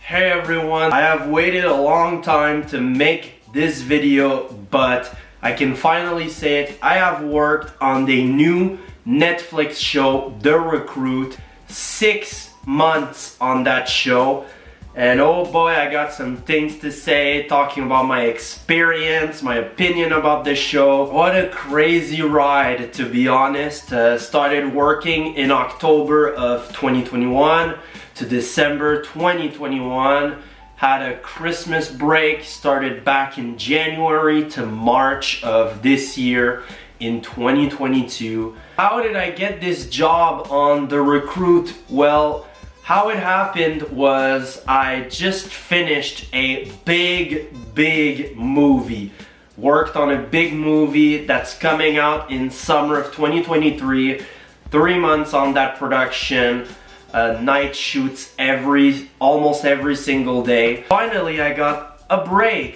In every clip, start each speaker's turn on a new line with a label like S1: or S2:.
S1: Hey everyone, I have waited a long time to make this video, but I can finally say it. I have worked on the new Netflix show, The Recruit. 6 months on that show. And oh boy, I got some things to say, talking about my experience, my opinion about the show. What a crazy ride, to be honest. Started working in October of 2021 to December 2021. Had a Christmas break, started back in January to March of this year in 2022. How did I get this job on The Recruit? Well, how it happened was I just finished a big movie. Worked on a big movie that's coming out in summer of 2023. 3 months on that production. Night shoots almost every single day. Finally, I got a break.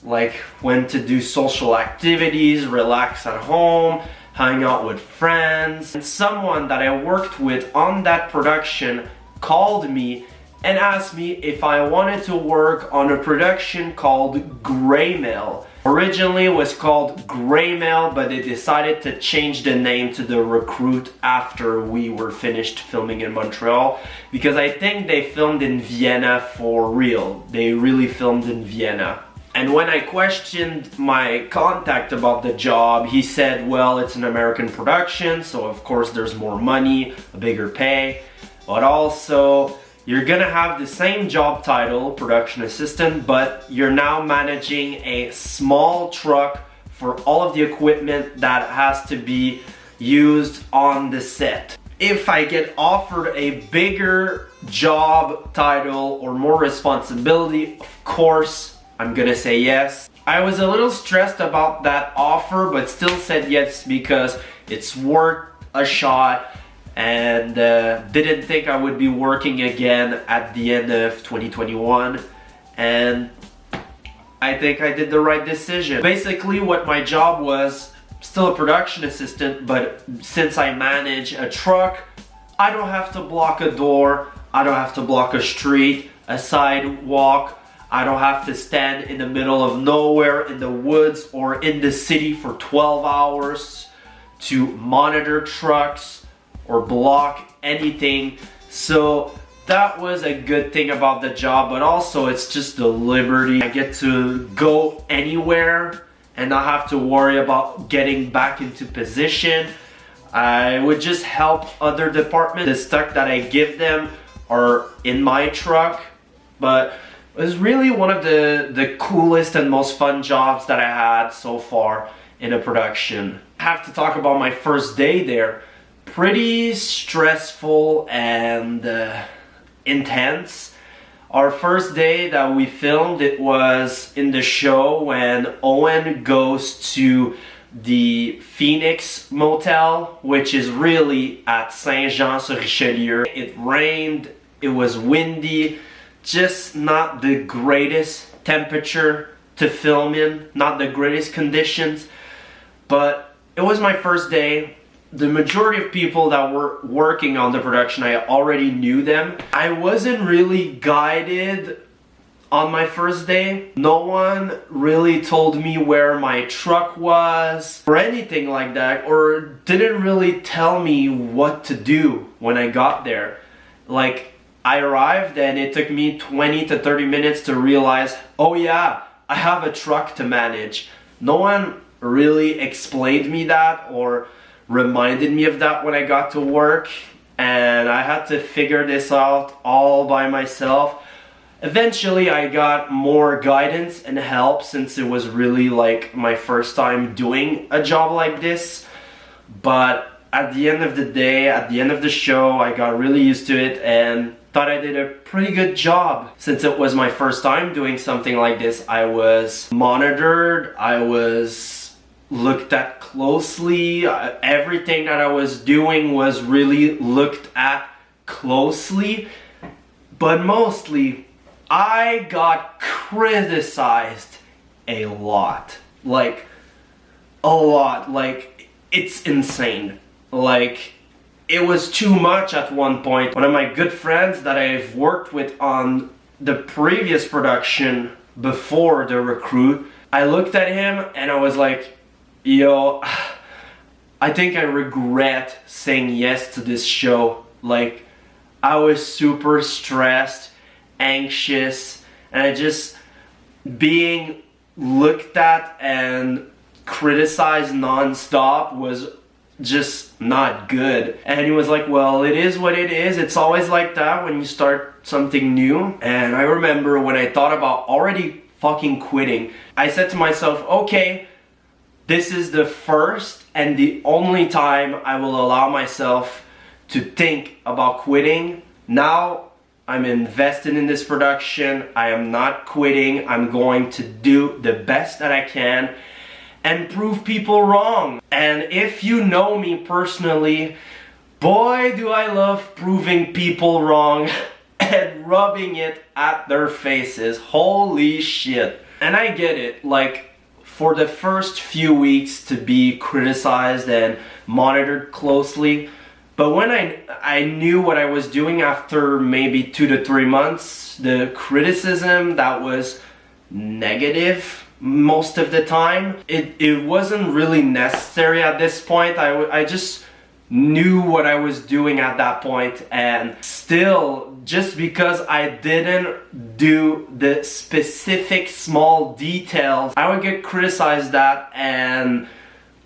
S1: Like, went to do social activities, relax at home, hang out with friends. And someone that I worked with on that production called me and asked me if I wanted to work on a production called Gray Mail. Originally it was called Gray Mail, but they decided to change the name to The Recruit after we were finished filming in Montreal, because I think they filmed in Vienna for real. They really filmed in Vienna. And when I questioned my contact about the job, he said, well, it's an American production, so of course there's more money, a bigger pay, but also you're gonna have the same job title, production assistant, but you're now managing a small truck for all of the equipment that has to be used on the set. If I get offered a bigger job title or more responsibility, of course, I'm gonna say yes. I was a little stressed about that offer, but still said yes because it's worth a shot, and didn't think I would be working again at the end of 2021, and I think I did the right decision. Basically what my job was, still a production assistant, but since I manage a truck, I don't have to block a door, I don't have to block a street, a sidewalk, I don't have to stand in the middle of nowhere in the woods or in the city for 12 hours to monitor trucks or block anything. So that was a good thing about the job, but also it's just the liberty. I get to go anywhere and not have to worry about getting back into position. I would just help other departments. The stuff that I give them are in my truck, but it was really one of the coolest and most fun jobs that I had so far in a production. I have to talk about my first day there. Pretty stressful and intense. Our first day that we filmed, it was in the show when Owen goes to the Phoenix Motel, which is really at Saint-Jean-sur-Richelieu. It rained, it was windy, just not the greatest temperature to film in, not the greatest conditions, but it was my first day. The majority of people that were working on the production, I already knew them. I wasn't really guided on my first day. No one really told me where my truck was or anything like that, or didn't really tell me what to do when I got there. Like, I arrived and it took me 20 to 30 minutes to realize, oh yeah, I have a truck to manage. No one really explained me that or reminded me of that when I got to work, and I had to figure this out all by myself. Eventually I got more guidance and help, since it was really like my first time doing a job like this. But at the end of the day, at the end of the show, I got really used to it and thought I did a pretty good job. Since it was my first time doing something like this, I was monitored, I was looked at closely. Everything that I was doing was really looked at closely, but mostly I got criticized a lot. Like, a lot. Like, it's insane. Like, it was too much at one point. One of my good friends that I've worked with on the previous production before the recruit, I looked at him and I was like, yo, I think I regret saying yes to this show. Like, I was super stressed, anxious, and I just being looked at and criticized non-stop was just not good. And he was like, well, it is what it is. It's always like that when you start something new. And I remember when I thought about already fucking quitting, I said to myself, okay, this is the first and the only time I will allow myself to think about quitting. Now I'm invested in this production. I am not quitting. I'm going to do the best that I can and prove people wrong. And if you know me personally, boy do I love proving people wrong and rubbing it at their faces. Holy shit. And I get it, like, for the first few weeks to be criticized and monitored closely, but when I knew what I was doing after maybe 2 to 3 months, the criticism that was negative most of the time, it wasn't really necessary at this point. I just knew what I was doing at that point, and still, just because I didn't do the specific small details, I would get criticized that, and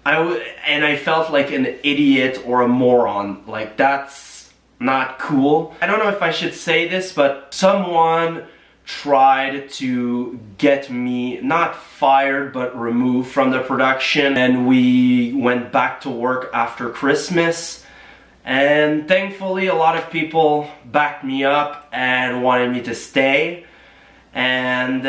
S1: I felt like an idiot or a moron. Like, that's not cool. I don't know if I should say this, but someone tried to get me not fired but removed from the production, and we went back to work after Christmas, and thankfully a lot of people backed me up and wanted me to stay, and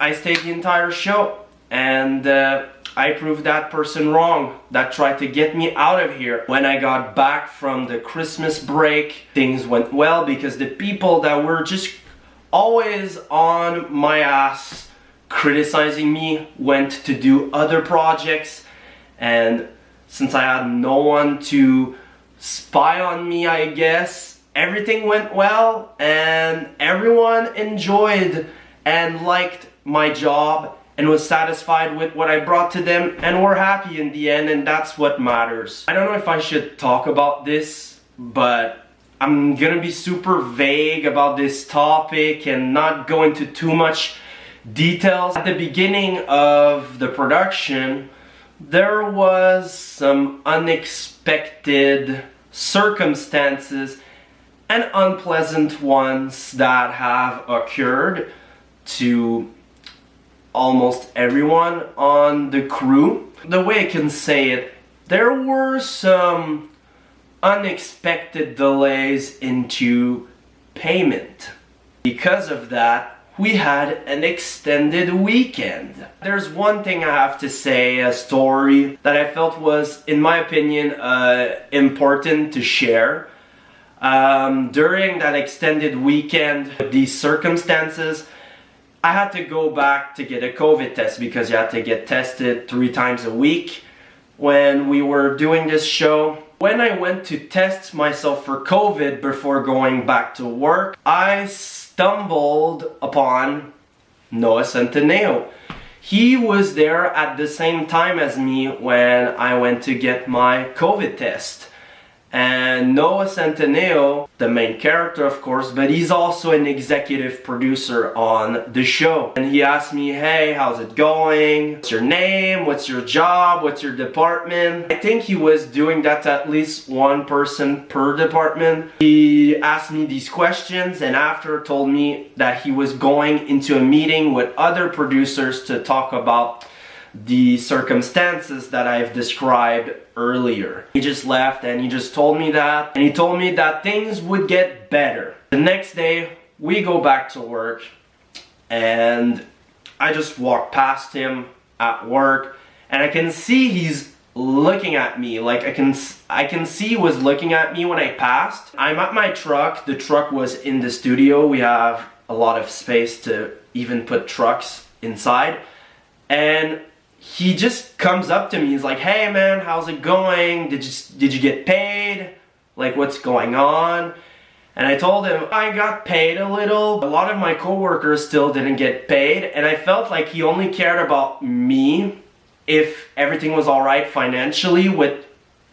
S1: I stayed the entire show, and I proved that person wrong that tried to get me out of here. When I got back from the Christmas break, things went well because the people that were just always on my ass criticizing me went to do other projects, and since I had no one to spy on me, I guess, everything went well and everyone enjoyed and liked my job and was satisfied with what I brought to them and were happy in the end, and that's what matters. I don't know if I should talk about this, but I'm gonna be super vague about this topic and not go into too much details. At the beginning of the production, there was some unexpected circumstances and unpleasant ones that have occurred to almost everyone on the crew. The way I can say it, there were some unexpected delays into payment. Because of that, we had an extended weekend. There's one thing I have to say, a story that I felt was, in my opinion, important to share. During that extended weekend, these circumstances, I had to go back to get a COVID test because you had to get tested 3 times a week when we were doing this show. When I went to test myself for COVID before going back to work, I stumbled upon Noah Centineo. He was there at the same time as me when I went to get my COVID test. And Noah Centineo, the main character of course, but he's also an executive producer on the show. And he asked me, hey, how's it going? What's your name? What's your job? What's your department? I think he was doing that to at least one person per department. He asked me these questions and after told me that he was going into a meeting with other producers to talk about the circumstances that I've described earlier. He just left and he just told me that, and he told me that things would get better. The next day we go back to work and I just walk past him at work and I can see he's looking at me. Like I can see he was looking at me when I passed. I'm at my truck. The truck was in the studio. We have a lot of space to even put trucks inside, and he just comes up to me. He's like, hey man, how's it going? Did you get paid? Like, what's going on? And I told him I got paid a little. A lot of my coworkers still didn't get paid, and I felt like he only cared about me if everything was alright financially with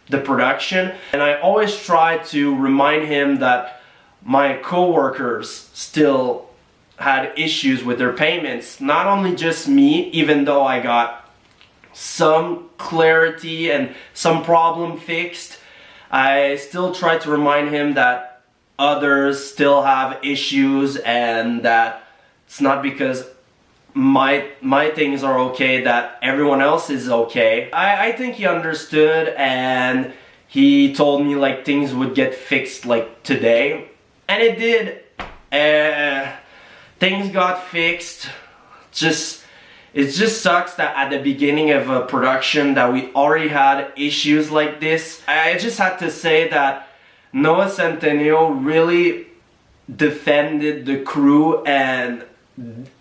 S1: the production. And I always try to remind him that my coworkers still had issues with their payments. Not only just me, even though I got some clarity and some problem fixed, I still try to remind him that others still have issues and that it's not because my things are okay that everyone else is okay. I think he understood, and he told me like things would get fixed like today, and it did. Things got fixed. It just sucks that at the beginning of a production that we already had issues like this. I just had to say that Noah Centineo really defended the crew and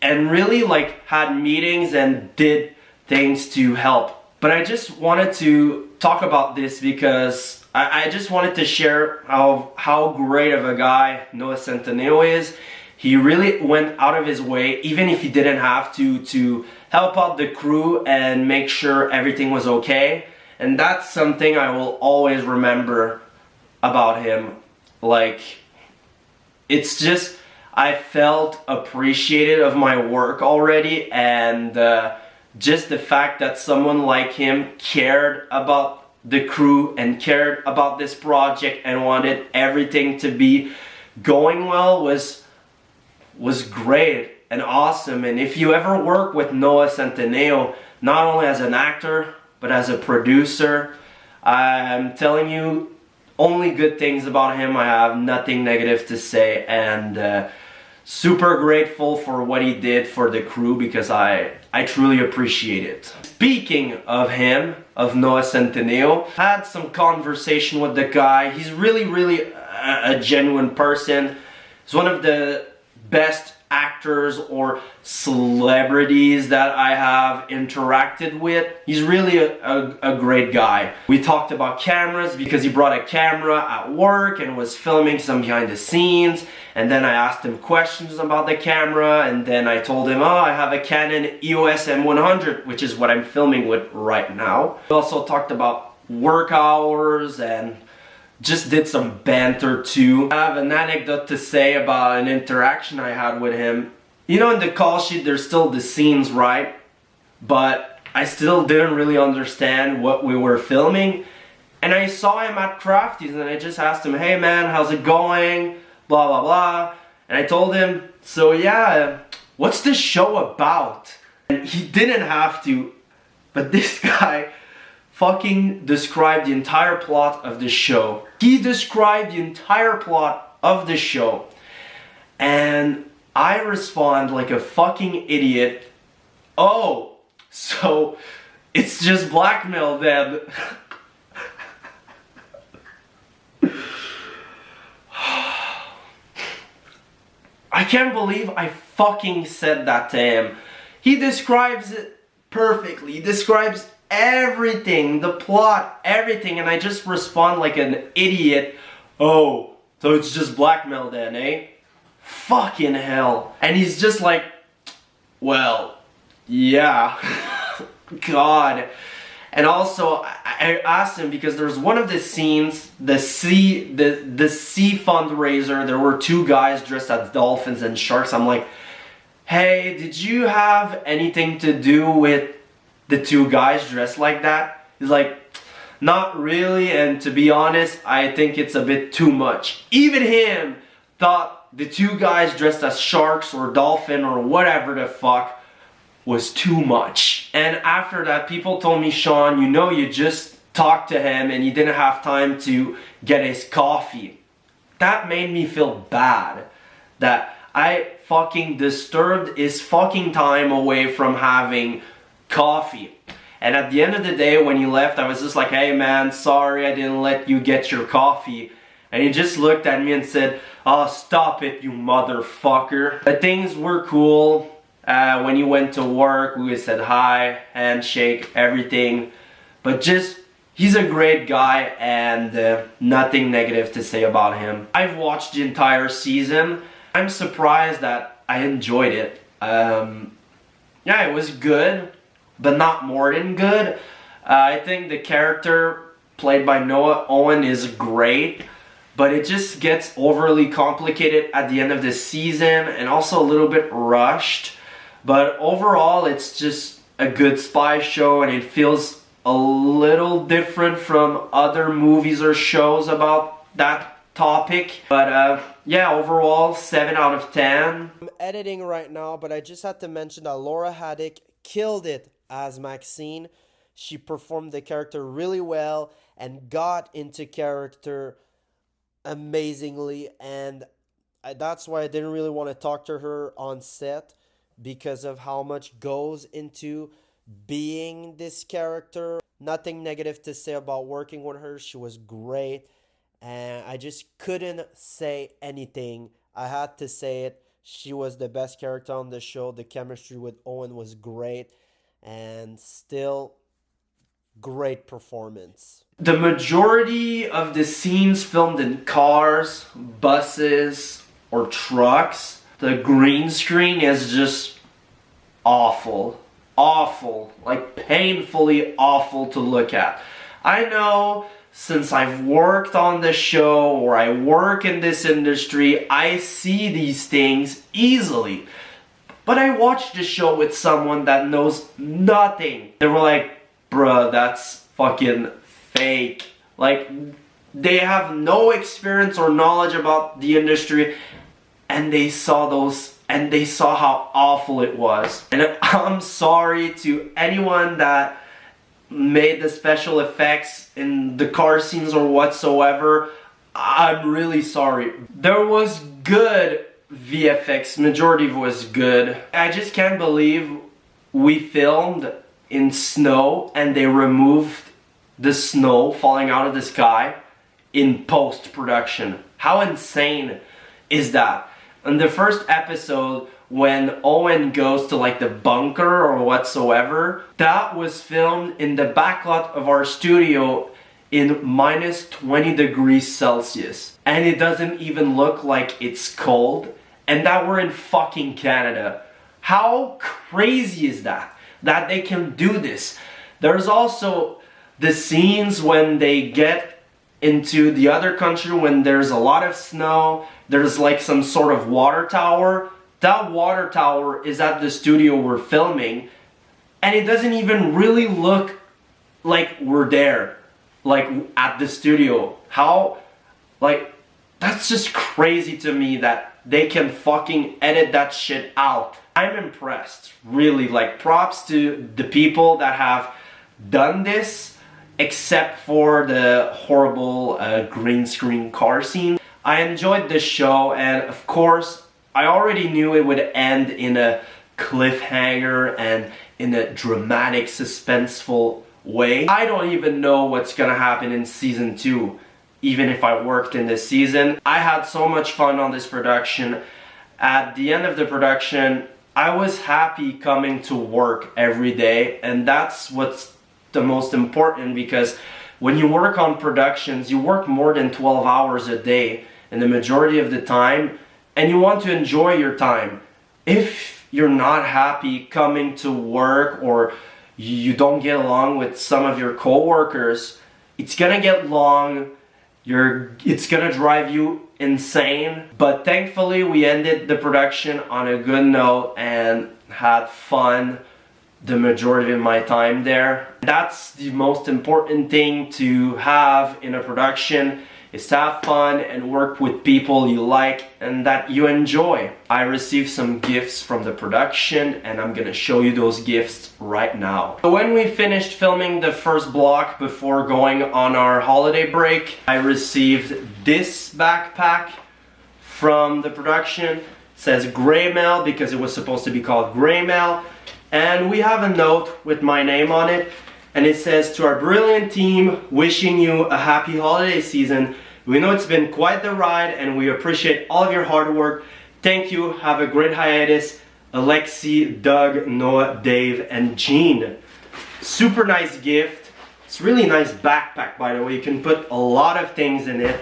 S1: really like had meetings and did things to help. But I just wanted to talk about this because I just wanted to share how great of a guy Noah Centineo is. He really went out of his way, even if he didn't have to help out the crew and make sure everything was okay. And that's something I will always remember about him. Like, it's just, I felt appreciated of my work already, and just the fact that someone like him cared about the crew and cared about this project and wanted everything to be going well was great and awesome. And if you ever work with Noah Centineo, not only as an actor but as a producer, I'm telling you only good things about him. I have nothing negative to say, and super grateful for what he did for the crew because I truly appreciate it. Speaking of him, of Noah Centineo, had some conversation with the guy. He's really a genuine person. He's one of the best actors or celebrities that I have interacted with. He's really a great guy. We talked about cameras because he brought a camera at work and was filming some behind the scenes, and then I asked him questions about the camera, and then I told him, oh, I have a Canon EOS M100, which is what I'm filming with right now. We also talked about work hours and just did some banter too. I have an anecdote to say about an interaction I had with him. You know, in the call sheet there's still the scenes, right? But I still didn't really understand what we were filming. And I saw him at Crafties and I just asked him, hey man, how's it going? Blah blah blah. And I told him, so yeah, what's this show about? And he didn't have to, but this guy fucking described the entire plot of the show. He described the entire plot of the show. And I respond like a fucking idiot. Oh, so it's just blackmail then. I can't believe I fucking said that to him. He describes it perfectly. He describes everything, the plot, everything, and I just respond like an idiot. Oh, so it's just blackmail then, eh? Fucking hell. And he's just like, well, yeah. God. And also, I asked him because there's one of the scenes, the sea fundraiser, there were two guys dressed as dolphins and sharks. I'm like, hey, did you have anything to do with the two guys dressed like that? He's like, not really, and to be honest, I think it's a bit too much. Even him thought the two guys dressed as sharks or dolphin or whatever the fuck was too much. And after that, people told me, Shawn, you know, you just talked to him and you didn't have time to get his coffee. That made me feel bad that I fucking disturbed his fucking time away from having coffee. And at the end of the day, when he left, I was just like, hey man, sorry I didn't let you get your coffee. And he just looked at me and said, oh, stop it, you motherfucker. But things were cool. When he went to work, we said hi, handshake, everything. But just He's a great guy and nothing negative to say about him. I've watched the entire season. I'm surprised that I enjoyed it. Yeah, it was good, but not more than good. I think the character played by Noah Owen is great, but it just gets overly complicated at the end of the season and also a little bit rushed. But overall, it's just a good spy show, and it feels a little different from other movies or shows about that topic. But yeah, overall 7 out of 10. I'm editing right now, but I just had to mention that Laura Haddock killed it as Maxine. She performed the character really well and got into character amazingly, and that's why I didn't really want to talk to her on set, because of how much goes into being this character. Nothing negative to say about working with her. She was great, and I just couldn't say anything. I had to say it. She was the best character on the show. The chemistry with Owen was great, and still great performance. The majority of the scenes filmed in cars, buses, or trucks. The green screen is just awful. Awful. Like painfully awful to look at. I know, since I've worked on the show or I work in this industry, I see these things easily. But I watched the show with someone that knows nothing. They were like, bruh, that's fucking fake. Like, they have no experience or knowledge about the industry, and they saw those, and they saw how awful it was. And I'm sorry to anyone that made the special effects in the car scenes or whatsoever. I'm really sorry. There was good VFX, majority was good. I just can't believe we filmed in snow and they removed the snow falling out of the sky in post-production. How insane is that? In the first episode, when Owen goes to like the bunker or whatsoever, that was filmed in the backlot of our studio in minus 20 degrees Celsius. And it doesn't even look like it's cold. And that we're in fucking Canada. How crazy is that? That they can do this. There's also the scenes when they get into the other country when there's a lot of snow. There's like some sort of water tower. That water tower is at the studio we're filming, and it doesn't even really look like we're there, like at the studio. How, like, that's just crazy to me that they can fucking edit that shit out. I'm impressed, really. Like, props to the people that have done this, except for the horrible green screen car scene. I enjoyed this show, and of course, I already knew it would end in a cliffhanger and in a dramatic, suspenseful way. I don't even know what's gonna happen in season 2, even if I worked in this season. I had so much fun on this production. At the end of the production, I was happy coming to work every day, and that's what's the most important, because when you work on productions, you work more than 12 hours a day in the majority of the time, and you want to enjoy your time. If you're not happy coming to work, or you don't get along with some of your co-workers, it's gonna get long, it's gonna drive you insane. But thankfully we ended the production on a good note and had fun the majority of my time there. That's the most important thing to have in a production, is to have fun and work with people you like and that you enjoy. I received some gifts from the production, and I'm gonna show you those gifts right now. So when we finished filming the first block before going on our holiday break, I received this backpack from the production. It says Gray Mail because it was supposed to be called Gray Mail. And we have a note with my name on it, and it says, "To our brilliant team, wishing you a happy holiday season. We know it's been quite the ride, and we appreciate all of your hard work. Thank you, have a great hiatus. Alexi, Doug, Noah, Dave, and Jean." Super nice gift It's really nice backpack, by the way. You can put a lot of things in it.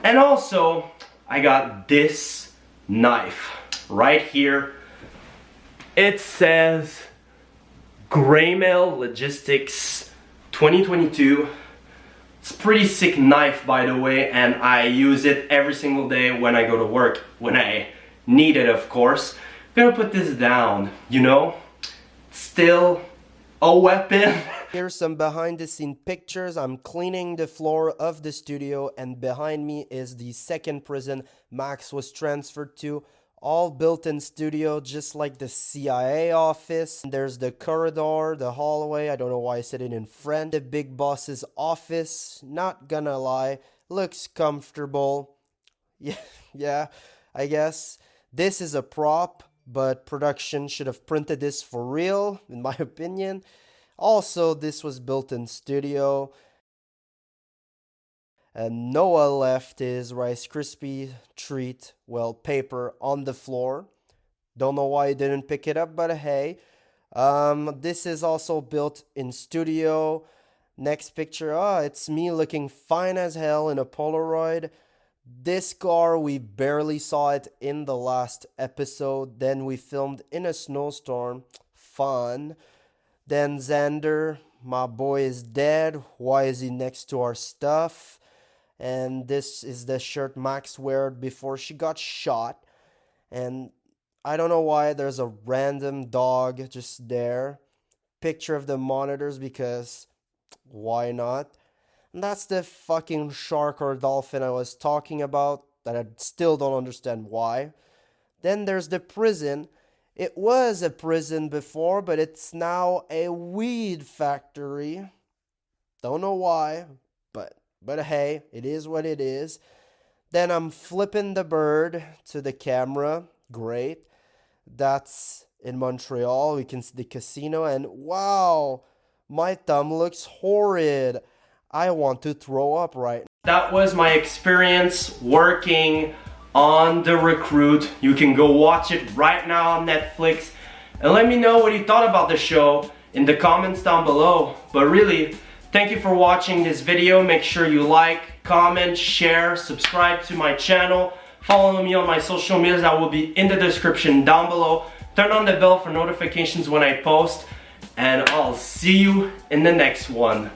S1: And also, I got this knife right here. It says Graymail Logistics 2022. It's a pretty sick knife, by the way, and I use it every single day when I go to work, when I need it, of course. I'm gonna put this down, you know? It's still a weapon. Here's some behind the scene pictures. I'm cleaning the floor of the studio, and behind me is the second prison Max was transferred to. All built in studio, just like the CIA office. There's the corridor, the hallway. I don't know why I said it in French. The big boss's office. Not gonna lie, looks comfortable. Yeah, I guess. This is a prop, but production should have printed this for real, in my opinion. Also, this was built in studio. And Noah left his Rice Krispie treat, well, paper on the floor. Don't know why he didn't pick it up, but hey. This is also built in studio. Next picture, it's me looking fine as hell in a Polaroid. This car, we barely saw it in the last episode. Then we filmed in a snowstorm. Fun. Then Xander, my boy is dead. Why is he next to our stuff? And this is the shirt Max wore before she got shot. And I don't know why there's a random dog just there. Picture of the monitors because why not? And that's the fucking shark or dolphin I was talking about that I still don't understand why. Then there's the prison. It was a prison before, but it's now a weed factory. Don't know why, but hey, it is what it is. Then I'm flipping the bird to the camera. Great. That's in Montreal. We can see the casino, and wow, my thumb looks horrid. I want to throw up right now. That was my experience working on The Recruit. You can go watch it right now on Netflix. And let me know what you thought about the show in the comments down below. But really, thank you for watching this video. Make sure you like, comment, share, subscribe to my channel. Follow me on my social medias that will be in the description down below. Turn on the bell for notifications when I post. And I'll see you in the next one.